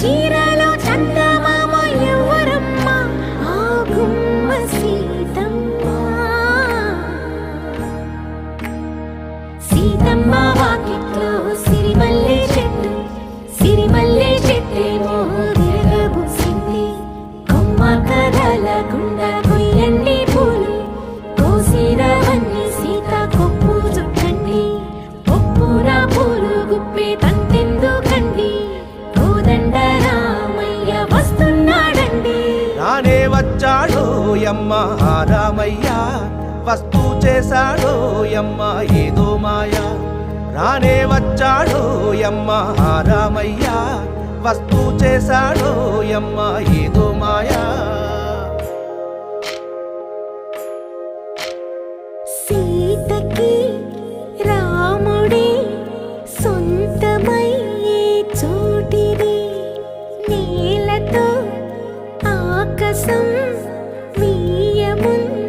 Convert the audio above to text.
చీరలో చందమామ ఎవరమ్మ ఆ గుమ్మ సీతమ్మ సీతమ్మ వాకిట్లో సిరిమల్లె చెట్టేమో తిరగబూసింది కొమ్మ కదలకుండా కొయ్యండి పూలు కోసిరవన్నీ సీత కొప్పు చుట్టండి ఒప్పున పూలు గుప్పే తంతెందుకండి కోదండ రామయ్య వస్తున్నాడండి రానే వచ్చాడో యమ్మ ఆ రామయ్య వస్తూ చేశాడో యమ్మ ఏదో మాయా రానే వచ్చాడో యమ్మ ఆ రామయ్య వస్తూ చేశాడో యమ్మ ఏదో మాయా సీతకి రాముడే సొంతమయ్యే చోటిది నేలతో ఆకాశం వీయముంది